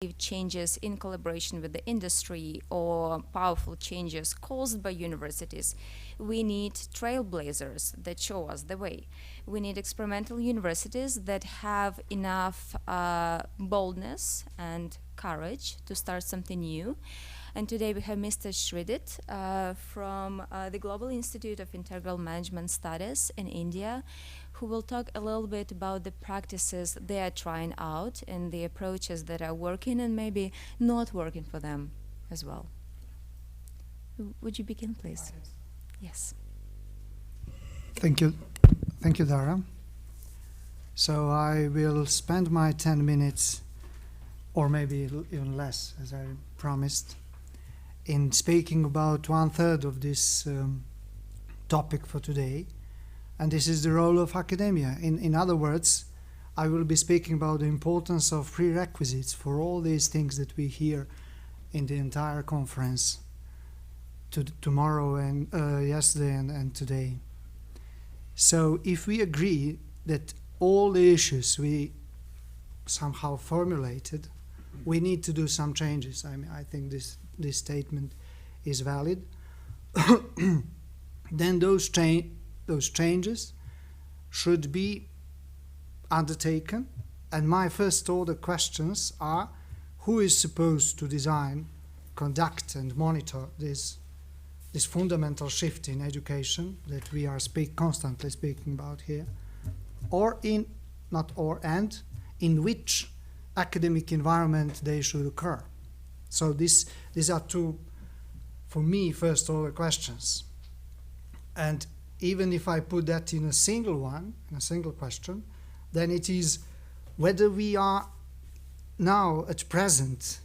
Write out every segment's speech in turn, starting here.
massive changes in collaboration with the industry or powerful changes caused by universities, we need trailblazers that show us the way. We need experimental universities that have enough boldness and courage to start something new. And today we have Mr. Shridit from the Global Institute of Integral Management Studies in India, who will talk a little bit about the practices they are trying out and the approaches that are working and maybe not working for them as well. Would you begin, please? Yes. Thank you. Thank you, Dara. So I will spend my 10 minutes, or maybe even less, as I promised, in speaking about 1/3 of this topic for today. And this is the role of academia. In other words, I will be speaking about the importance of prerequisites for all these things that we hear in the entire conference tomorrow and yesterday and today. So if we agree that all the issues we somehow formulated, we need to do some changes. I mean, I think this statement is valid. Then those changes should be undertaken, and my first order questions are: who is supposed to design, conduct and monitor this fundamental shift in education that we are constantly speaking about here, and in which academic environment they should occur? So these are two, for me, first order questions. And even if I put that in a single question, then it is whether we are now at present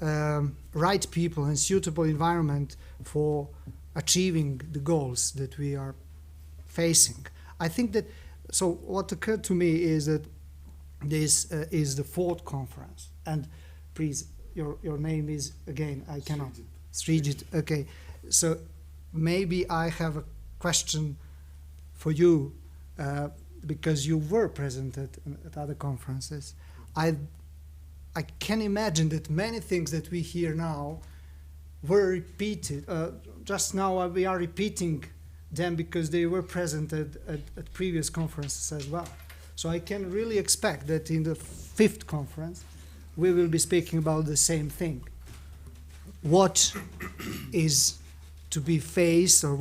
right people and suitable environment for achieving the goals that we are facing. I think that, so what occurred to me is that this is the 4th conference. And please, your name is, again, I cannot. Srijit. Okay. So maybe I have a question for you, because you were present at other conferences. I can imagine that many things that we hear now were repeated. Just now we are repeating them because they were present at previous conferences as well. So I can really expect that in the 5th conference we will be speaking about the same thing. What is to be faced, or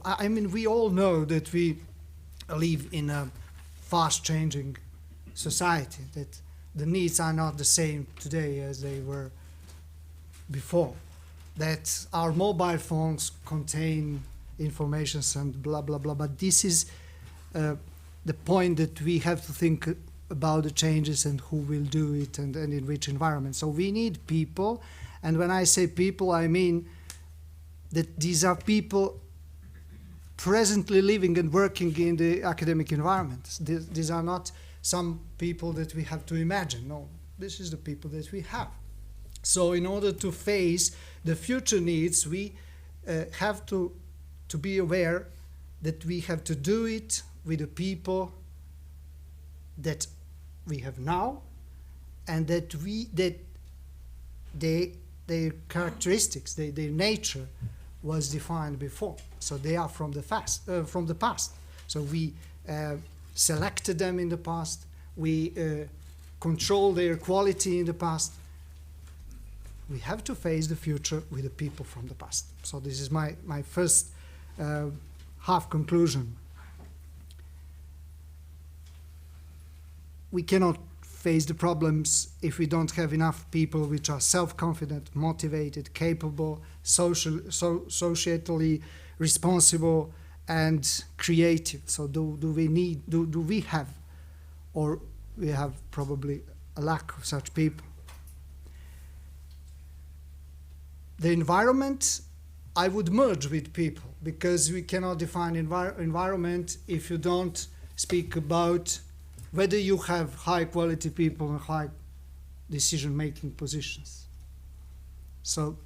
I mean, we all know that we live in a fast-changing society, that the needs are not the same today as they were before, that our mobile phones contain information and blah, blah, blah. But this is the point that we have to think about the changes and who will do it and in which environment. So we need people, and when I say people, I mean that these are people presently living and working in the academic environment. These are not some people that we have to imagine. No, this is the people that we have. So in order to face the future needs, we have to be aware that we have to do it with the people that we have now, and that their characteristics, their nature was defined before. So they are from the past. So we selected them in the past. We control their quality in the past. We have to face the future with the people from the past. So this is my first half conclusion. We cannot face the problems if we don't have enough people which are self-confident, motivated, capable, societally responsible, and creative. So do we have, or we have probably a lack of such people. The environment, I would merge with people, because we cannot define environment if you don't speak about whether you have high quality people and high decision-making positions. So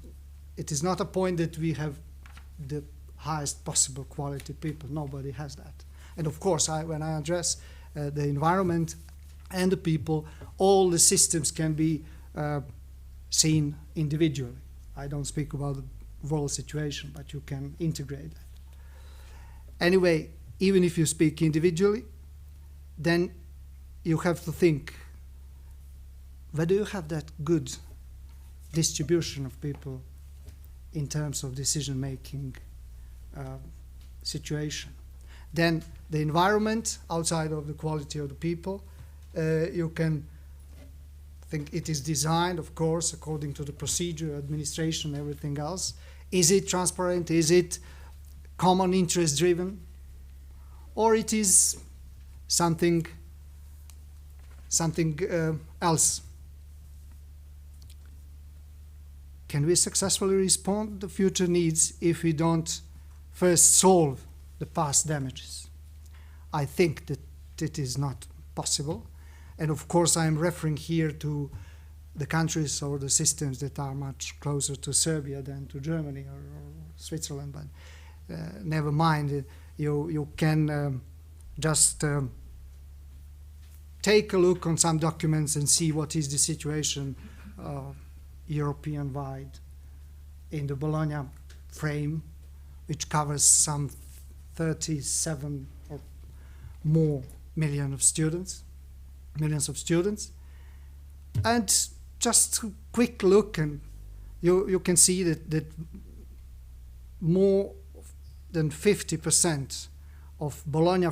it is not a point that we have the highest possible quality people. Nobody has that. And of course, when I address the environment and the people, all the systems can be seen individually. I don't speak about the world situation, but you can integrate that. Anyway, even if you speak individually, then you have to think whether you have that good distribution of people in terms of decision-making situation. Then the environment, outside of the quality of the people, you can think it is designed, of course, according to the procedure, administration, everything else. Is it transparent? Is it common interest driven? Or it is something else? Can we successfully respond to the future needs if we don't first solve the past damages? I think that it is not possible. And of course, I am referring here to the countries or the systems that are much closer to Serbia than to Germany or Switzerland. But never mind, you can just take a look on some documents and see what is the situation European-wide in the Bologna frame, which covers some 37 or more millions of students. And just a quick look, and you can see that more than 50% of Bologna